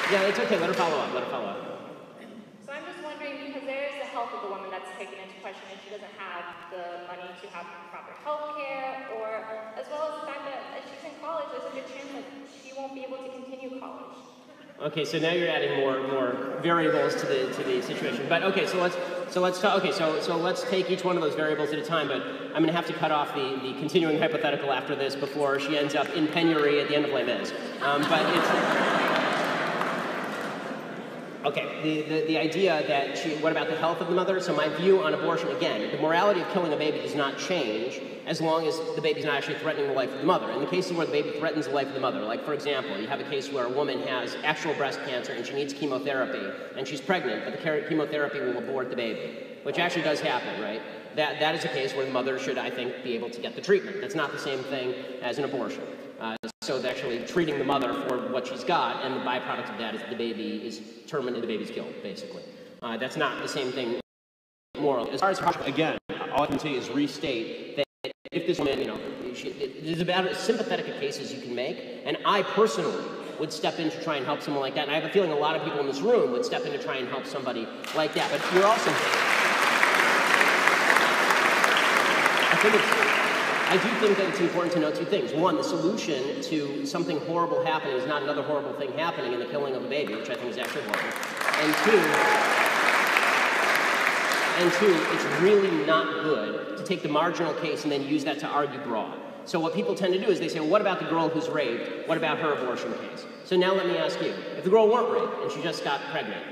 Yeah, it's okay. Let her follow up. Let her follow up. So I'm just wondering, because there is the health of the woman that's taken into question, and she doesn't have the money to have proper health care, or as well as the fact that if she's in college, there's a good chance that she won't be able to continue college. Okay, so now you're adding more variables to the situation. But okay, so let's talk. Okay, so let's take each one of those variables at a time. But I'm going to have to cut off the continuing hypothetical after this before she ends up in penury at the end of Les Mis. But it's okay. The idea that what about the health of the mother? So my view on abortion, again, the morality of killing a baby does not change as long as the baby's not actually threatening the life of the mother. In the cases where the baby threatens the life of the mother, like for example, you have a case where a woman has actual breast cancer and she needs chemotherapy and she's pregnant, but the chemotherapy will abort the baby, which actually does happen, right? That is a case where the mother should, I think, be able to get the treatment. That's not the same thing as an abortion. So they're actually treating the mother for what she's got, and the byproduct of that is the baby is terminated, the baby's killed, basically. That's not the same thing morally. As far as again, all I can say is restate that if this woman, there's about as sympathetic a cases you can make, and I personally would step in to try and help someone like that, and I have a feeling a lot of people in this room would step in to try and help somebody like that. But you're also, I do think that it's important to know two things. One, the solution to something horrible happening is not another horrible thing happening in the killing of a baby, which I think is actually horrible. And two, it's really not good to take the marginal case and then use that to argue broad. So what people tend to do is they say, well, what about the girl who's raped? What about her abortion case? So now let me ask you, if the girl weren't raped and she just got pregnant,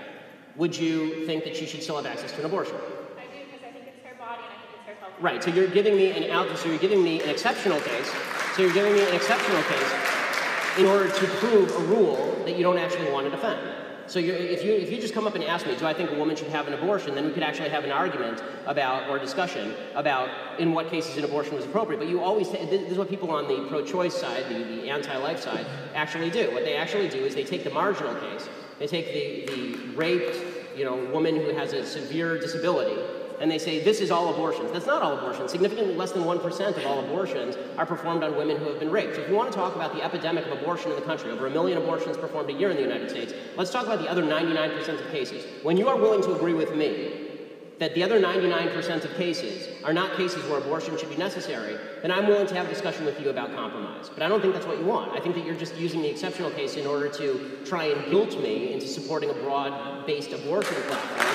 would you think that she should still have access to an abortion? I do, because I think it's her body and I think it's her health. Right, so you're giving me you're giving me an exceptional case. So you're giving me an exceptional case in order to prove a rule that you don't actually want to defend. So if you just come up and ask me, do I think a woman should have an abortion, then we could actually have an argument about, or a discussion about in what cases an abortion was appropriate. But you always, this is what people on the pro-choice side, the anti-life side, actually do. What they actually do is they take the marginal case, they take the raped, woman who has a severe disability, and they say, this is all abortions. That's not all abortions. Significantly less than 1% of all abortions are performed on women who have been raped. So if you want to talk about the epidemic of abortion in the country, over 1 million abortions performed a year in the United States, let's talk about the other 99% of cases. When you are willing to agree with me that the other 99% of cases are not cases where abortion should be necessary, then I'm willing to have a discussion with you about compromise. But I don't think that's what you want. I think that you're just using the exceptional case in order to try and guilt me into supporting a broad-based abortion platform.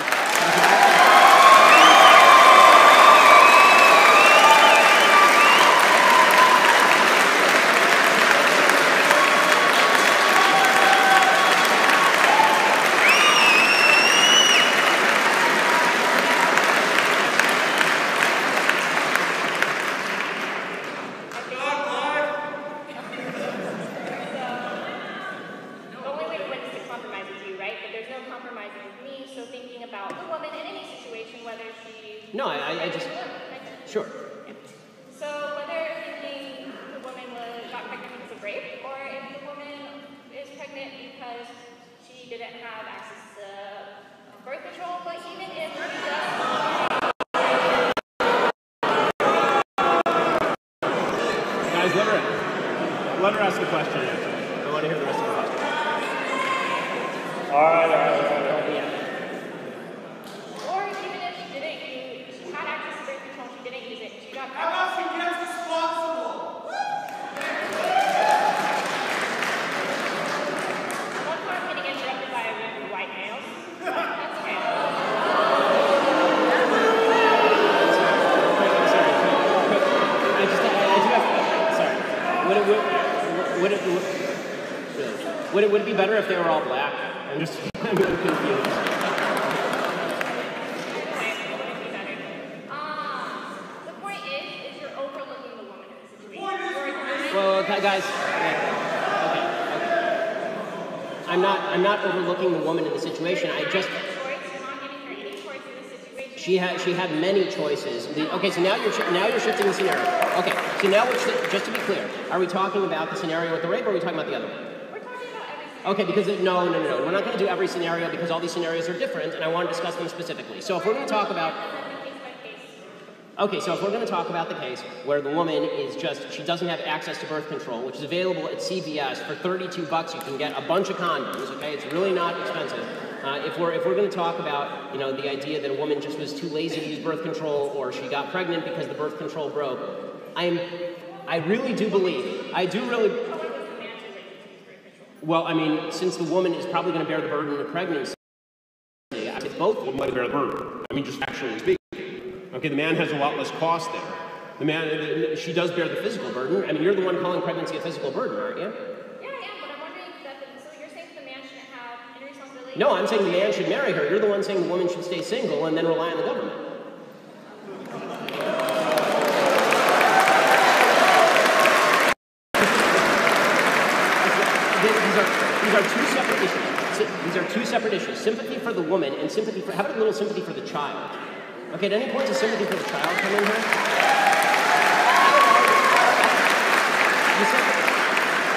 No, I just... Sure. So whether thinking the woman got pregnant because of rape, or if the woman is pregnant because she didn't have access to birth control, but even if she does... Guys, let her ask the question, actually. I want to hear the rest of the question. All right. Would it be better if they were all black? I'm really confused. The point is you're overlooking the woman in the situation. Well, guys, okay. I'm not overlooking the woman in the situation. She had many choices. Okay, so now you're shifting the scenario. Okay, so now just to be clear, are we talking about the scenario with the rape, or are we talking about the other one? Okay, because no. We're not going to do every scenario because all these scenarios are different, and I want to discuss them specifically. So if we're going to talk about... Okay, so if we're going to talk about the case where the woman is just, she doesn't have access to birth control, which is available at CVS for $32, you can get a bunch of condoms, okay? It's really not expensive. If we're going to talk about, the idea that a woman just was too lazy to use birth control or she got pregnant because the birth control broke, I really do believe, well, I mean, since the woman is probably going to bear the burden of pregnancy, it's both of them might bear the burden. I mean, just actually speaking. Okay, the man has a lot less cost there. She does bear the physical burden. I mean, you're the one calling pregnancy a physical burden, aren't you? Yeah, I am, but I'm wondering so you're saying the man shouldn't have any responsibility? No, I'm saying the man should marry her. You're the one saying the woman should stay single and then rely on the government. These are two separate issues. These are two separate issues. Sympathy for the woman and sympathy for, how about a little sympathy for the child? Okay, at any point does sympathy for the child come in here?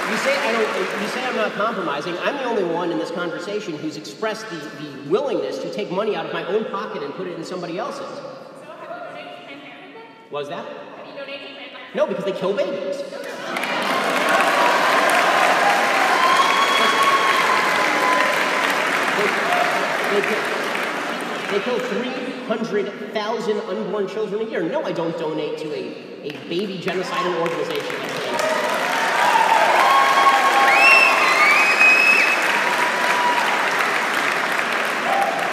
You say I'm not compromising. I'm the only one in this conversation who's expressed the willingness to take money out of my own pocket and put it in somebody else's. So have you donated to Planned Parenthood then? What was that? Have you donated to Planned Parenthood? No, because they kill babies. They kill 300,000 unborn children a year. No, I don't donate to a baby genocidal organization.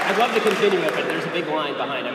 I'd love to continue it, but there's a big line behind it.